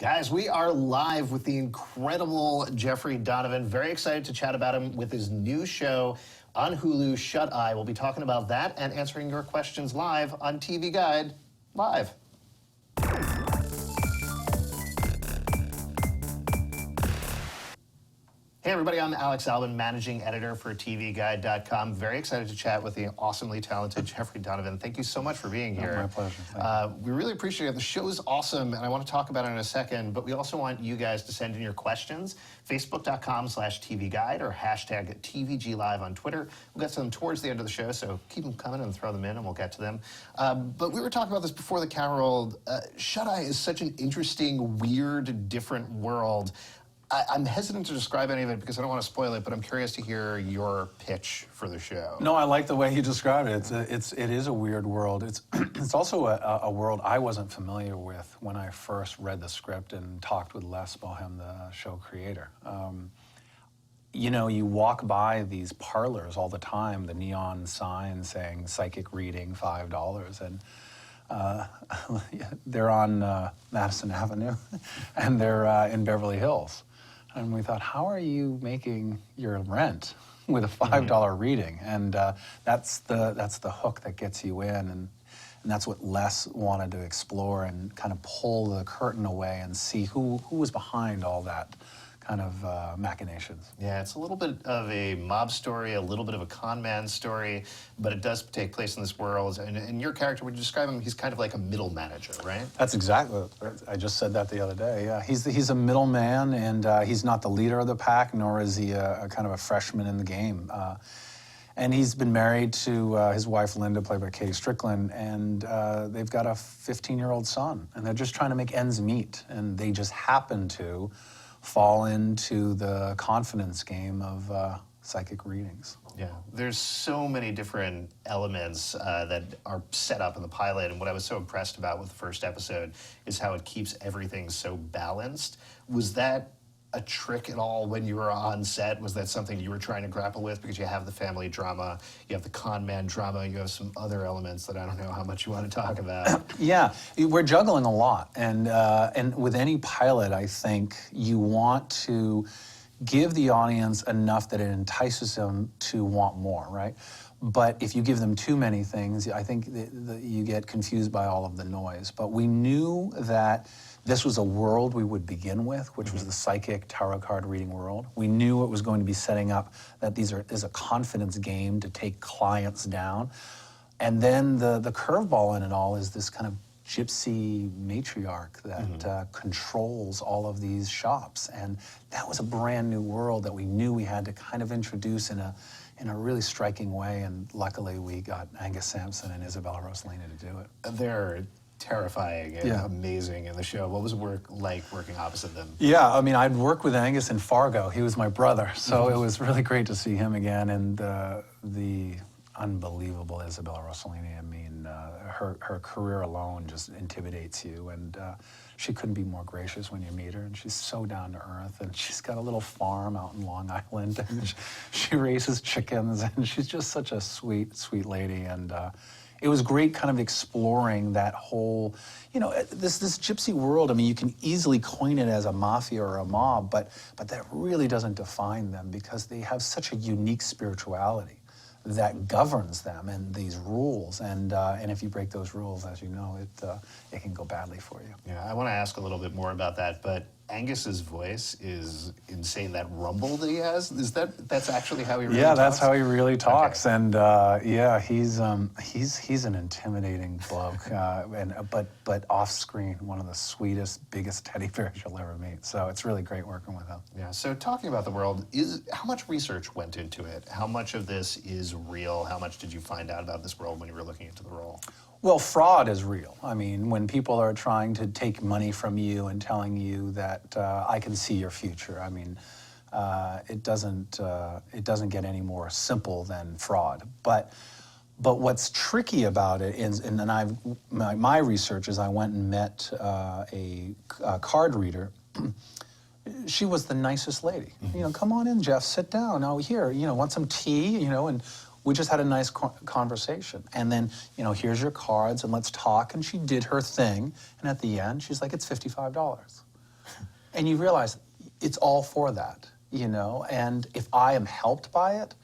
Guys, we are live with the incredible Jeffrey Donovan. Very excited to chat about him with his new show on Hulu, Shut Eye. We'll be talking about that and answering your questions live on TV Guide Live. Hey everybody, I'm Alex Albin, managing editor for TVGuide.com. Very excited to chat with the awesomely talented Jeffrey Donovan. Thank you so much for being here. My pleasure. We really appreciate it. The show is awesome, and I want to talk about it in a second, but we also want you guys to send in your questions. Facebook.com/TVGuide or hashtag TVGLive on Twitter. We'll get to them towards the end of the show, so keep them coming and throw them in, and we'll get to them. But we were talking about this before the camera rolled. Shut Eye is such an interesting, weird, different world. I'm hesitant to describe any of it because I don't want to spoil it, but I'm curious to hear your pitch for the show. No, I like the way you described it. It is a weird world. It's also a world I wasn't familiar with when I first read the script and talked with Les Bohem, the show creator. You know, you walk by these parlors all the time, the neon sign saying psychic reading, $5, and they're on Madison Avenue, and they're in Beverly Hills. And we thought, how are you making your rent with a $5 reading? And that's the hook that gets you in, and that's what Les wanted to explore and kind of pull the curtain away and see who was behind all that kind of machinations. Yeah, it's a little bit of a mob story, a little bit of a con man story, but it does take place in this world. And your character, would you describe him, he's kind of like a middle manager, right? That's exactly, I just said that the other day, yeah. He's a middleman, and he's not the leader of the pack, nor is he a kind of a freshman in the game. And he's been married to his wife, Linda, played by Katie Strickland, and they've got a 15-year-old son, and they're just trying to make ends meet, and they just happen to fall into the confidence game of psychic readings. Yeah, there's so many different elements that are set up in the pilot, and what I was so impressed about with the first episode is how it keeps everything so balanced. Was that a trick at all when you were on set? Was that something you were trying to grapple with? Because you have the family drama, you have the con man drama, you have some other elements that I don't know how much you want to talk about. Yeah, we're juggling a lot, and with any pilot, I think you want to give the audience enough that it entices them to want more, right? But if you give them too many things, I think you get confused by all of the noise. But we knew that this was a world we would begin with, which was the psychic tarot card reading world. We knew it was going to be setting up that is a confidence game to take clients down. And then the curveball in it all is this kind of gypsy matriarch that controls all of these shops. And that was a brand new world that we knew we had to kind of introduce in a really striking way. And luckily we got Angus Sampson and Isabella Rossellini to do it. They're terrifying and amazing in the show. What was it like working opposite them? Yeah, I mean, I'd worked with Angus in Fargo. He was my brother, so it was really great to see him again. And the unbelievable Isabella Rossellini, I mean, her career alone just intimidates you. And she couldn't be more gracious when you meet her. And she's so down to earth. And she's got a little farm out in Long Island. And she raises chickens. And she's just such a sweet, sweet lady. And it was great kind of exploring that whole, you know, this gypsy world. I mean, you can easily coin it as a mafia or a mob, but that really doesn't define them because they have such a unique spirituality that governs them and these rules. And if you break those rules, as you know, it can go badly for you. Yeah, I want to ask a little bit more about that, but Angus's voice is insane. That rumble that he has, that's actually how he really talks? Yeah, that's how he really talks. Okay. And yeah, he's an intimidating bloke, but off screen, one of the sweetest, biggest teddy bears you'll ever meet. So it's really great working with him. Yeah. So talking about the world, how much research went into it? How much of this is real? How much did you find out about this world when you were looking into the role? Well, fraud is real. I mean, when people are trying to take money from you and telling you that I can see your future, I mean, it doesn't get any more simple than fraud. But what's tricky about it is, and then my research is I went and met a card reader. She was the nicest lady. You know, come on in, Jeff, sit down. Oh, here, you know, want some tea? You know, and we just had a nice conversation. And then, you know, here's your cards and let's talk. And she did her thing. And at the end, she's like, it's $55. And you realize it's all for that, you know? And if I am helped by it,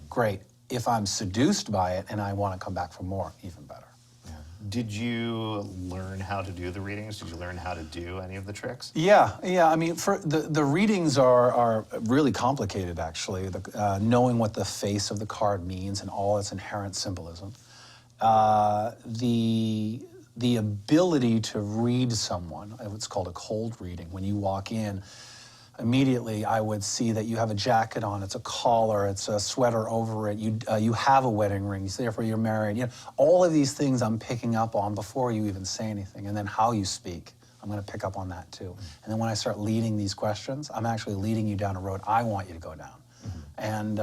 great. If I'm seduced by it and I want to come back for more, even better. Did you learn how to do the readings? Did you learn how to do any of the tricks? Yeah. I mean, for the readings are really complicated, actually. Knowing what the face of the card means and all its inherent symbolism. The ability to read someone, it's called a cold reading. When you walk in, immediately I would see that you have a jacket on, it's a collar, it's a sweater over it, you have a wedding ring, therefore you're married. You know, all of these things I'm picking up on before you even say anything. And then how you speak, I'm going to pick up on that too. And then when I start leading these questions, I'm actually leading you down a road I want you to go down. And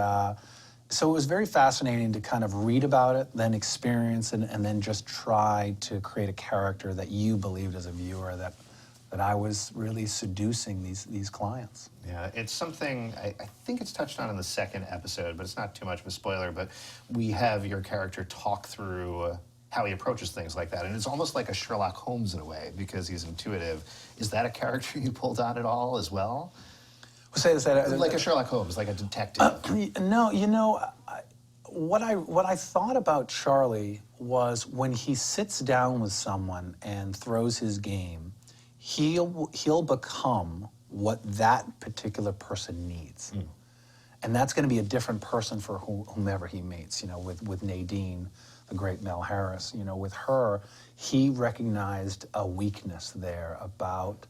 so it was very fascinating to kind of read about it, then experience it, and then just try to create a character that you believed as a viewer that I was really seducing these clients. Yeah, it's something, I think it's touched on in the second episode, but it's not too much of a spoiler, but we have your character talk through how he approaches things like that. And it's almost like a Sherlock Holmes in a way, because he's intuitive. Is that a character you pulled on at all as well? Say like a Sherlock Holmes, like a detective. No, you know, what I thought about Charlie was when he sits down with someone and throws his game, he'll become what that particular person needs. And that's going to be a different person for whomever he meets. You know, with Nadine, the great Mel Harris, you know, with her, he recognized a weakness there about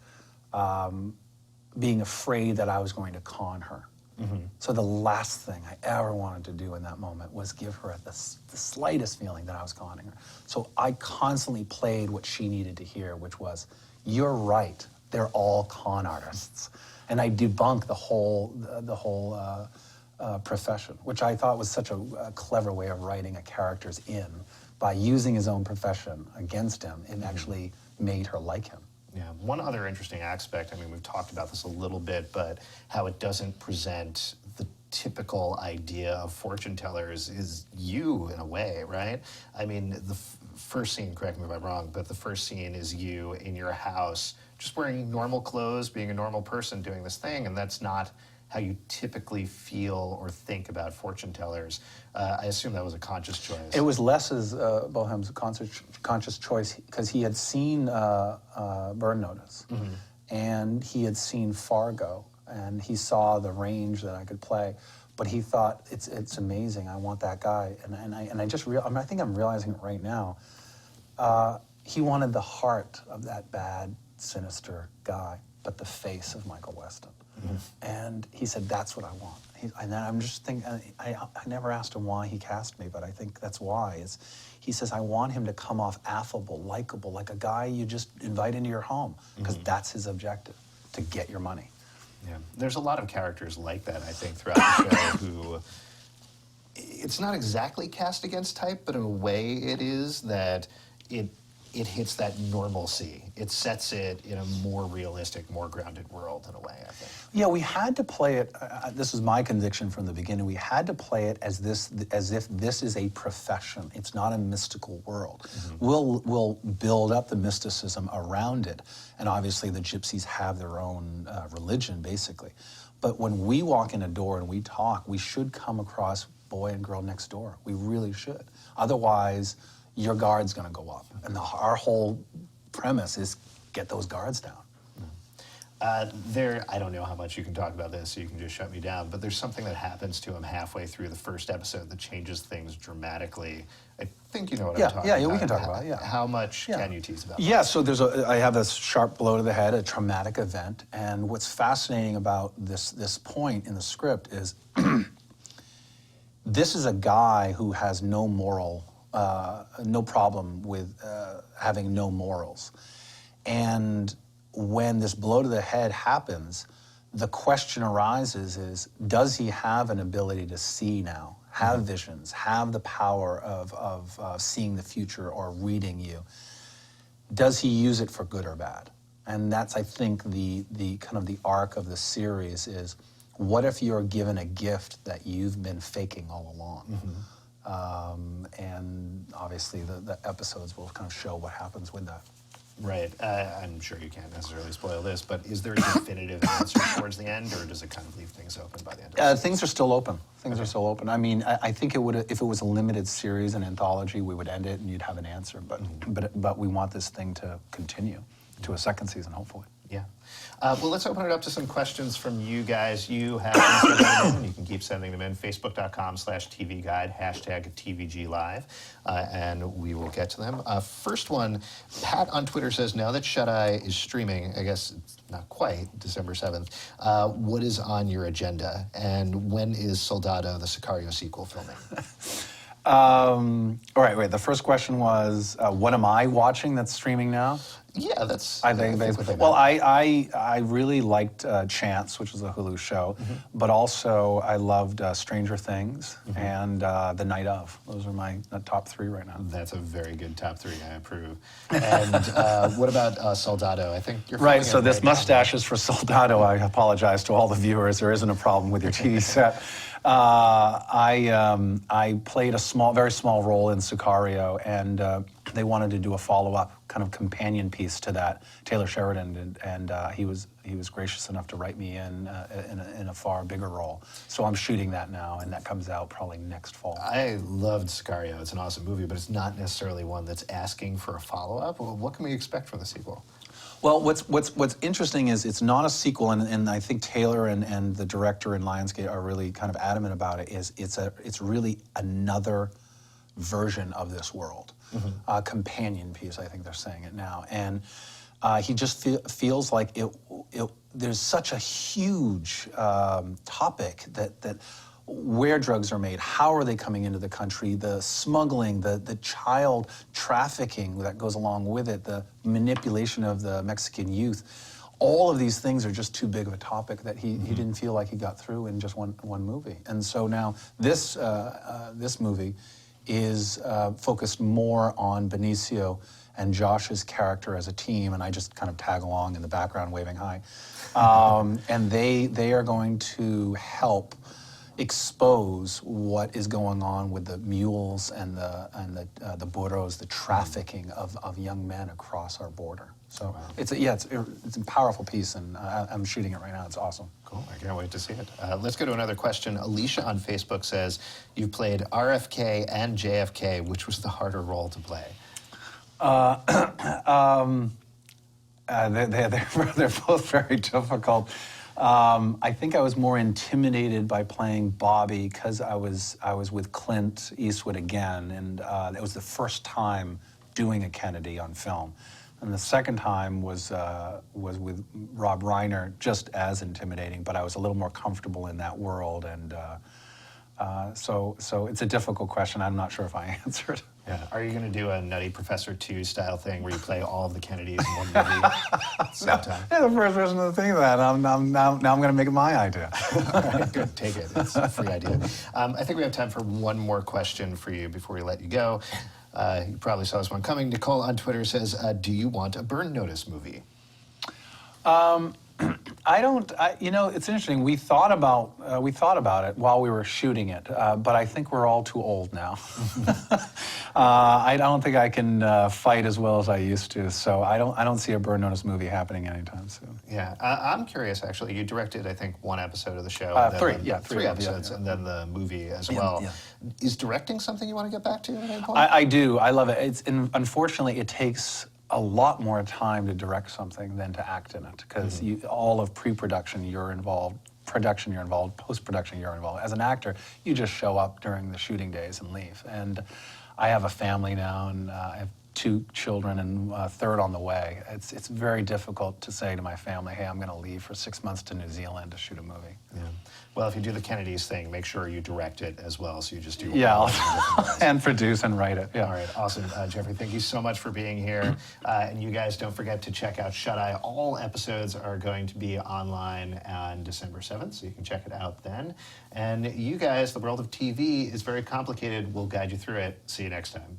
being afraid that I was going to con her. So the last thing I ever wanted to do in that moment was give her the slightest feeling that I was conning her. So I constantly played what she needed to hear, which was, you're right, they're all con artists. And I debunked the whole profession, which I thought was such a clever way of writing a character's in. By using his own profession against him, it actually made her like him. Yeah, one other interesting aspect, I mean, we've talked about this a little bit, but how it doesn't present the typical idea of fortune tellers is you, in a way, right? I mean, the first scene, correct me if I'm wrong, but the first scene is you in your house, just wearing normal clothes, being a normal person doing this thing, and that's not how you typically feel or think about fortune tellers. I assume that was a conscious choice. It was Les's, Bohem's conscious choice, because he had seen Burn Notice, and he had seen Fargo, and he saw the range that I could play. But he thought, it's amazing, I want that guy. And I just I think I'm realizing it right now. He wanted the heart of that bad, sinister guy, but the face of Michael Weston. And he said, that's what I want. And I'm just thinking, I never asked him why he cast me, but I think that's why. He says, I want him to come off affable, likable, like a guy you just invite into your home, because that's his objective, to get your money. Yeah, there's a lot of characters like that, I think, throughout the show who, it's not exactly cast against type, but in a way it is, that it hits that normalcy. It sets it in a more realistic, more grounded world in a way, I think. Yeah, we had to play it, this was my conviction from the beginning, we had to play it as if this is a profession. It's not a mystical world. We'll build up the mysticism around it, and obviously the gypsies have their own religion, basically. But when we walk in a door and we talk, we should come across boy and girl next door. We really should. Otherwise, your guard's going to go up. And our whole premise is get those guards down. I don't know how much you can talk about this, so you can just shut me down, but there's something that happens to him halfway through the first episode that changes things dramatically. I think you know what I'm talking about. Yeah, we can talk about it, yeah. How much can you tease about that? Yeah, so I have a sharp blow to the head, a traumatic event, and what's fascinating about this point in the script is this is a guy who has no problem with having no morals. And when this blow to the head happens, the question arises is, does he have an ability to see now, have visions, have the power of seeing the future or reading you? Does he use it for good or bad? And that's, I think, the kind of the arc of the series is, what if you're given a gift that you've been faking all along? And obviously the episodes will kind of show what happens with that. Right. I'm sure you can't necessarily spoil this, but is there a definitive answer towards the end, or does it kind of leave things open by the end of the season? Things are still open. Things are still open. I mean, I think it would, if it was a limited series, an anthology, we would end it and you'd have an answer. But we want this thing to continue to a second season, hopefully. Yeah. Well, let's open it up to some questions from you guys. You have been sending them in, and you can keep sending them in. Facebook.com/TV Guide, #TVG Live, and we will get to them. First one, Pat on Twitter says, now that Shut Eye is streaming, I guess it's not quite, December 7th, what is on your agenda? And when is Soldado, the Sicario sequel, filming? All right, wait. The first question was, what am I watching that's streaming now? Yeah, that's. I think what they well, meant. I really liked Chance, which was a Hulu show, but also I loved Stranger Things and The Night Of. Those are my top three right now. That's a very good top three. I approve. And what about Soldado? I think you're Right. filming So it this right now. mustache is for Soldado. I apologize to all the viewers. There isn't a problem with your TV set. I played a very small role in Sicario, and they wanted to do a follow-up kind of companion piece to that. Taylor Sheridan and he was gracious enough to write me in a far bigger role. So I'm shooting that now, and that comes out probably next fall. I loved Sicario. It's an awesome movie, but it's not necessarily one that's asking for a follow-up. Well, what can we expect from the sequel? Well, what's interesting is it's not a sequel, and I think Taylor and the director and Lionsgate are really kind of adamant about it. It's really another version of this world, a companion piece. I think they're saying it now, and he just feels like there's such a huge topic that where drugs are made, how are they coming into the country, the smuggling, the child trafficking that goes along with it, the manipulation of the Mexican youth. All of these things are just too big of a topic that he didn't feel like he got through in just one movie. And so now this movie is focused more on Benicio and Josh's character as a team, and I just kind of tag along in the background waving hi. And they are going to help expose what is going on with the mules and the burros, the trafficking of young men across our border. So it's a powerful piece, and I'm shooting it right now. It's awesome. Cool. I can't wait to see it. Let's go to another question. Alicia on Facebook says, you've played RFK and JFK. Which was the harder role to play? They're both very difficult. I think I was more intimidated by playing Bobby because I was with Clint Eastwood again, and it was the first time doing a Kennedy on film. And the second time was with Rob Reiner, just as intimidating, but I was a little more comfortable in that world, and so it's a difficult question. I'm not sure if I answered. Yeah. Are you going to do a Nutty Professor 2 style thing where you play all of the Kennedys in one movie at the same time? Yeah, the first person to think of that. Now I'm going to make it my idea. All right, good. Take it. It's a free idea. I think we have time for one more question for you before we let you go. You probably saw this one coming. Nicole on Twitter says, do you want a Burn Notice movie? I don't. It's interesting. We thought about it while we were shooting it, but I think we're all too old now. I don't think I can fight as well as I used to. So I don't see a Burn Notice movie happening anytime soon. Yeah, I'm curious. Actually, you directed, I think, one episode of the show. Three episodes, and then the movie as well. Yeah. Is directing something you want to get back to at any point? I do. I love it. Unfortunately, it takes a lot more time to direct something than to act in it, because all of pre-production you're involved, production you're involved, post-production you're involved. As an actor, you just show up during the shooting days and leave. And I have a family now, and I have 2 children and a third on the way. It's very difficult to say to my family, hey, I'm going to leave for 6 months to New Zealand to shoot a movie. Yeah. Well, if you do the Kennedys thing, make sure you direct it as well, so you just do and produce and write it. Yeah. All right, awesome. Jeffrey, thank you so much for being here. And you guys don't forget to check out Shut Eye. All episodes are going to be online on December 7th, so you can check it out then. And you guys, the world of TV is very complicated. We'll guide you through it. See you next time.